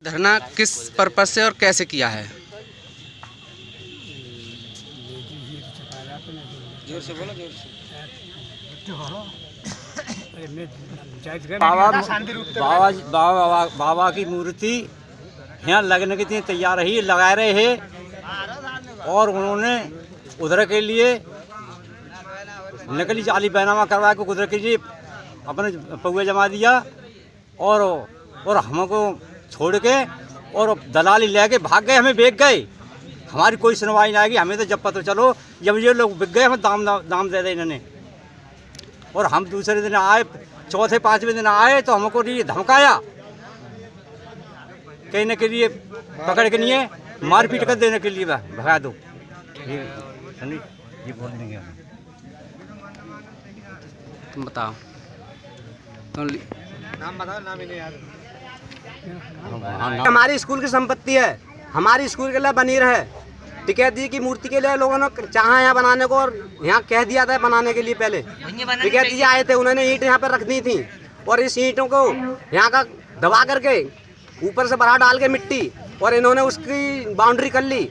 धरना किस पर्पस से और कैसे किया है? जोर से बोलो, जोर से। बाबा की मूर्ति यहाँ लगने के लिए तैयार ही लगा रहे हैं और उन्होंने उधर के लिए नकली जाली बैनामा करवा के उधर के लिए अपने पौवे जमा दिया और हमको छोड़ के और दलाली लेके भाग गए, हमें बेच गए। हमारी कोई सुनवाई नहीं आएगी। हमें तो जब पता चलो जब ये लोग बिक गए हमें दाम दे दे इन्होंने। और हम दूसरे दिन आए, चौथे पाँचवें दिन आए तो हमको ये धमकाया कहने के लिए, पकड़ के लिए मारपीट कर देने के लिए भगा दो। ये बोल देंगे तुम बताओ, नाम बताओ, नाम ही नहीं याद। हमारी स्कूल की संपत्ति है, हमारी स्कूल के लिए बनी रहे। टिकैत जी की मूर्ति के लिए लोगों ने चाहा यहाँ बनाने को और यहाँ कह दिया था बनाने के लिए। पहले टिकैत जी आए थे, उन्होंने ईंट यहाँ पर रख दी थी और इस ईंटों को यहाँ का दबा करके ऊपर से बढ़ा डाल के मिट्टी और इन्होंने उसकी बाउंड्री कर ली।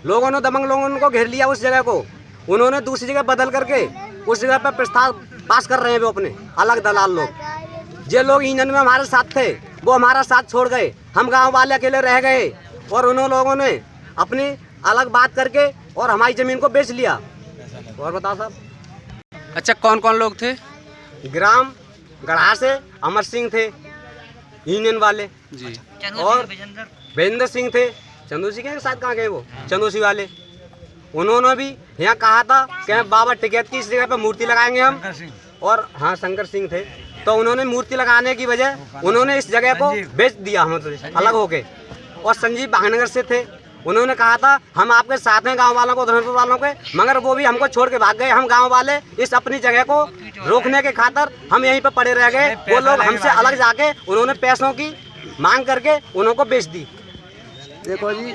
लोगों ने, दबंग लोगों को घेर लिया उस जगह को। उन्होंने दूसरी जगह बदल करके उस जगह पर प्रस्ताव पास कर रहे हैं वो अपने अलग दलाल लोग। जो लोग यूनियन में हमारे साथ थे वो हमारा साथ छोड़ गए, हम गांव वाले अकेले रह गए और उन लोगों ने अपनी अलग बात करके और हमारी ज़मीन को बेच लिया। और बताओ साहब। अच्छा, कौन कौन लोग थे? ग्राम गढ़ा से अमर सिंह थे यूनियन वाले जी, और वीरेंद्र सिंह थे। चंदू सिंह के साथ कहाँ गए वो? चंदूसी वाले। उन्होंने भी यहाँ कहा था कि बाबा टिकैत की इस जगह पर मूर्ति लगाएंगे हम। और हाँ, शंकर सिंह थे। तो उन्होंने मूर्ति लगाने की वजह उन्होंने इस जगह को बेच दिया हमसे अलग होके। और संजीव भागनगर से थे, उन्होंने कहा था हम आपके साथ हैं गांव वालों को, धर्मपुर वालों के, मगर वो भी हमको छोड़ के भाग गए। हम गांव वाले इस अपनी जगह को रोकने के खातिर हम यहीं पर पड़े रह गए। वो लोग हमसे अलग जाके उन्होंने पैसों की मांग करके उन्होंने बेच दी। देखो जी,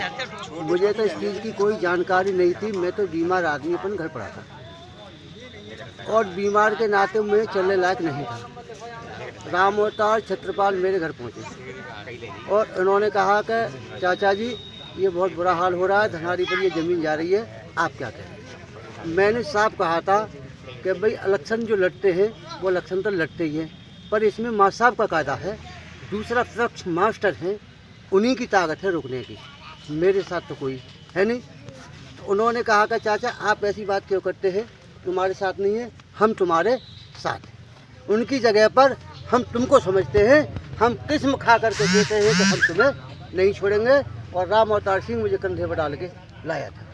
मुझे तो इस चीज़ की कोई जानकारी नहीं थी। मैं तो बीमार आदमी अपन घर पड़ा था और बीमार के नाते मैं चलने लायक नहीं था। राम अवतार छत्रपाल मेरे घर पहुँचे और उन्होंने कहा कि चाचा जी ये बहुत बुरा हाल हो रहा है, धनारी पर ये ज़मीन जा रही है, आप क्या कहें? मैंने साफ कहा था कि भाई इलेक्शन जो लड़ते हैं वो इलेक्शन तो लड़ते ही हैं, पर इसमें माँ साहब का कायदा है, दूसरा पक्ष मास्टर हैं, उन्हीं की ताकत है रोकने की, मेरे साथ तो कोई है नहीं। तो उन्होंने कहा कि चाचा आप ऐसी बात क्यों करते हैं, तुम्हारे साथ नहीं है, हम तुम्हारे साथ हैं। उनकी जगह पर हम तुमको समझते हैं, हम किस्म खा करके देते हैं कि हम तुम्हें नहीं छोड़ेंगे। और राम अवतार सिंह मुझे कंधे पर डाल के लाया था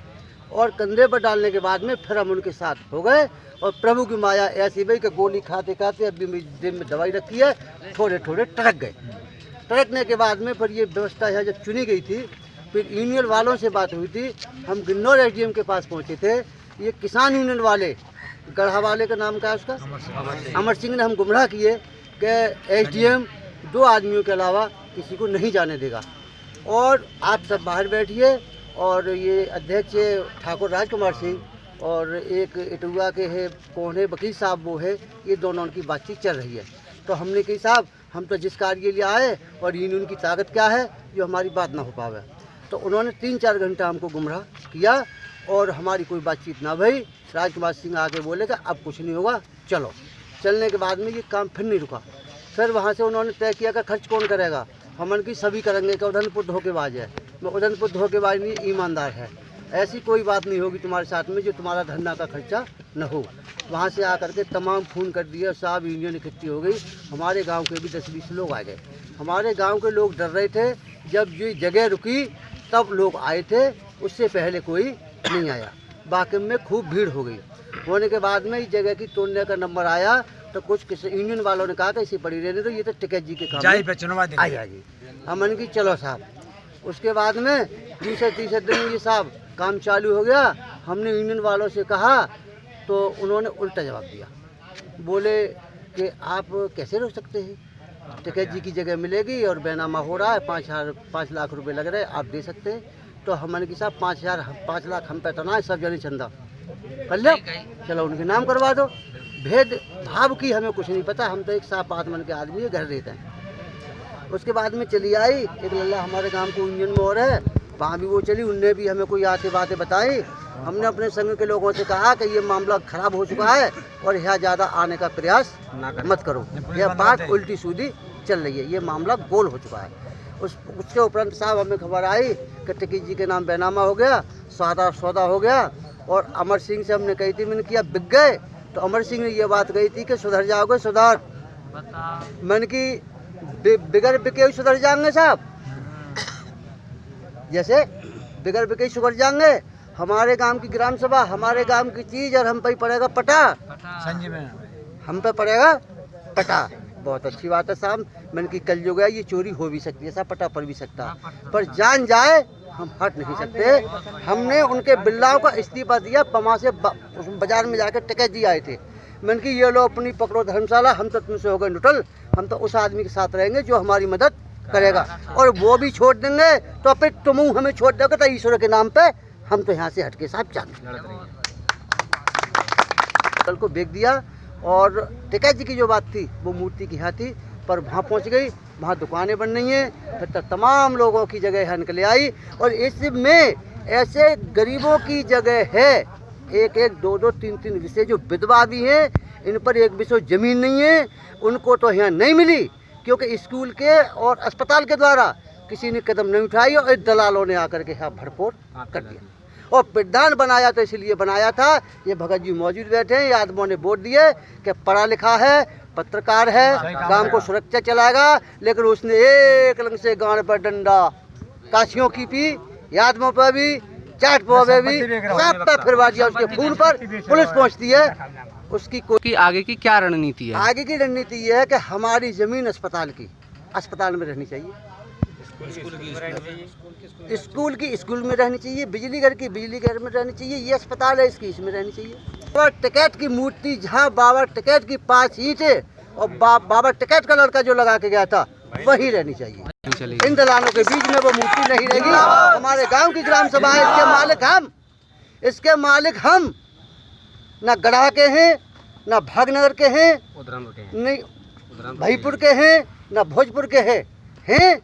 और कंधे पर डालने के बाद में फिर हम उनके साथ हो गए। और प्रभु की माया ऐसी भाई कि गोली खाते खाते अभी दिन में दवाई रखी है, थोड़े थोड़े टरक गए। टरकने के बाद में फिर ये व्यवस्था है जब चुनी गई थी, फिर यूनियन वालों से बात हुई थी। हम गिन्नौर एसडीएम के पास पहुँचे थे। ये किसान यूनियन वाले, गढ़ा वाले का नाम क्या है उसका, अमर सिंह ने हम गुमराह किए कि एसडीएम 2 आदमियों के अलावा किसी को नहीं जाने देगा और आप सब बाहर बैठिए। और ये अध्यक्ष ठाकुर राजकुमार सिंह और एक इटुआ के है, कौन है, वकील साहब वो है, ये दोनों की बातचीत चल रही है। तो हमने कही साहब हम तो जिस कार्य के लिए आए और यूनियन की ताकत क्या है जो हमारी बात ना हो पावे। तो उन्होंने 3-4 घंटा हमको गुमराह किया और हमारी कोई बातचीत ना भई। राजकुमार सिंह आके बोले कि अब कुछ नहीं होगा, चलो। चलने के बाद में ये काम फिर नहीं रुका। फिर वहाँ से उन्होंने तय किया कि खर्च कौन करेगा, हमन की सभी करेंगे कि उधनपुर धोखेबाज है। मैं उधनपुर धोखेबाज नहीं, ईमानदार है। ऐसी कोई बात नहीं होगी तुम्हारे साथ में जो तुम्हारा धरना का खर्चा न हो। वहाँ से आकर के तमाम फ़ोन कर दिया, साहब यूनियन इकट्ठी हो गई। हमारे गांव के भी 10-20 लोग आ गए। हमारे गांव के लोग डर रहे थे, जब ये जगह रुकी तब लोग आए थे, उससे पहले कोई नहीं आया। बाकी में खूब भीड़ हो गई। होने के बाद में इस जगह की तोड़ने का नंबर आया तो कुछ किसी यूनियन वालों ने कहा कि इसे पड़ी रहने दो, ये तो टिकैत जी के काम आ जाएगी। हमने की चलो साहब। उसके बाद में तीसरे दिन ये साहब काम चालू हो गया। हमने यूनियन वालों से कहा तो उन्होंने उल्टा जवाब दिया, बोले कि आप कैसे रोक सकते हैं, टिकैत जी की जगह मिलेगी और बैनामा हो रहा है, 5 लाख रुपए लग रहे हैं, आप दे सकते हैं। तो हमने की साहब 5 लाख हम पे तो ना है, सब जने चंदा कर लो, चलो उनके नाम करवा दो। भेद भाव की हमें कुछ नहीं पता, हम तो एक साफ आत्मन के आदमी घर रहते हैं। उसके बाद में चली आई एक लल्ला हमारे गांव को यूनियन में और है, वहाँ भी वो चली, उनने भी हमें कोई आते बातें बताई। हमने अपने संघ के लोगों से कहा कि ये मामला खराब हो चुका है और यहाँ ज़्यादा आने का प्रयास मत करो, यह बात उल्टी सीधी चल रही है, ये मामला गोल हो चुका है। उसके उपरांत साहब हमें खबर आई कि टिकी जी के नाम बैनामा हो गया, सौदा हो गया। और अमर सिंह से हमने कही थी, मैंने किया बिक गए, तो अमर सिंह ने ये बात कही थी कि सुधर जाओगे सुधार। मैंने कि बिगड़ बिके हुए सुधर जाएंगे साहब, जैसे बिगड़ बिके सुधर जाएंगे। हमारे गांव की ग्राम सभा, हमारे गांव की चीज, और हम पे पड़ेगा पटा, हम पे पड़ेगा पटा। बहुत अच्छी बात है साहब, मैंने कि कल जो गया ये चोरी हो भी सकती है साहब, पटा पड़ भी सकता है, पर जान जाए हम हट नहीं सकते। हमने उनके बिल्लाओं का इस्तीफा दिया, पमा से बाजार में जाकर टिकट जी आए थे। मैंने कि ये लो अपनी पकड़ो धर्मशाला, हम तो तुमसे हो गए नुटल, हम तो उस आदमी के साथ रहेंगे जो हमारी मदद करेगा, और वो भी छोड़ देंगे तो फिर तुम हमें छोड़ दोगे तो ईश्वर के नाम पे हम तो यहाँ से हटके साहब जाते। कल को बेच दिया, और टिकैत जी की जो बात थी वो मूर्ति की यहाँ थी, पर वहाँ पहुँच गई, वहाँ दुकानें बन रही हैं, फिर तमाम लोगों की जगह यहाँ निकले आई। और इसमें ऐसे गरीबों की जगह है, एक एक दो दो तीन तीन विषय जो विधवा भी हैं, इन पर एक विषय ज़मीन नहीं है, उनको तो यहाँ नहीं मिली, क्योंकि स्कूल के और अस्पताल के द्वारा किसी ने कदम नहीं उठाई, और दलालों ने आकर के यहाँ भरपूर कर दिया। और प्रधान बनाया तो इसलिए बनाया था, ये भगत जी मौजूद बैठे हैं, ये आदमियों ने वोट दिए कि पढ़ा लिखा है, पत्रकार है, गांव को सुरक्षा चलाएगा, लेकिन उसने एक लंग से गांव पर डंडा, काशियों की पी, आदमियों पर भी, चाट पे भी, सब पे फिरवा दिया, उसके खून पर पुलिस पहुंचती है। उसकी कि आगे की क्या रणनीति है? आगे की रणनीति ये है कि हमारी जमीन अस्पताल में रहनी चाहिए, स्कूल में रहनी चाहिए, बिजली घर में रहनी चाहिए, ये अस्पताल है इसकी, इसमें रहनी चाहिए। बाबा टिकैत की मूर्ति जहाँ बाबा टिकैत की 5 ईंटें और बाबा टिकैत का लड़का जो लगा के गया था वही रहनी चाहिए। इन दलालों के बीच में वो मूर्ति नहीं रहेगी। हमारे गांव की ग्राम सभा है, इसके मालिक हम न गढ़ा के हैं, न भागनगर के हैं, नहीं भाईपुर के हैं, न भोजपुर के हैं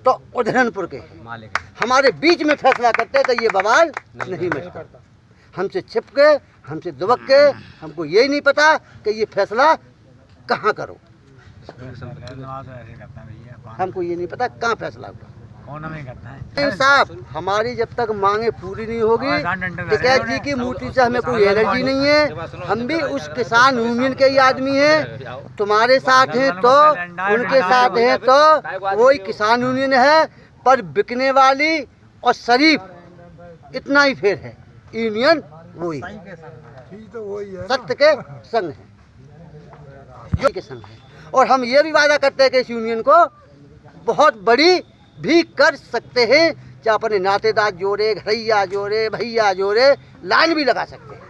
तो उधरनपुर के मालिक हमारे बीच में फैसला करते तो ये बवाल नहीं मिलता। हमसे छिप के, हमसे दुबक के, हमको यही नहीं पता कि ये फैसला कहाँ करो, हमको ये नहीं पता कहाँ फैसला होगा। साहब हमारी जब तक मांगे पूरी नहीं होगी, टिकैत जी की मूर्ति से हमें कोई एलर्जी नहीं है, हम भी उस किसान यूनियन के ही आदमी हैं, तुम्हारे साथ हैं तो उनके साथ हैं तो वही किसान यूनियन है, पर बिकने वाली और शरीफ इतना ही फेर है, यूनियन वही सत्य के संग है, के संग है। और हम ये भी वादा करते हैं कि इस यूनियन को बहुत बड़ी भी कर सकते हैं, चाहे अपने नातेदार जोड़े, घरैया जोड़े, भैया जोड़े, लाइन भी लगा सकते हैं।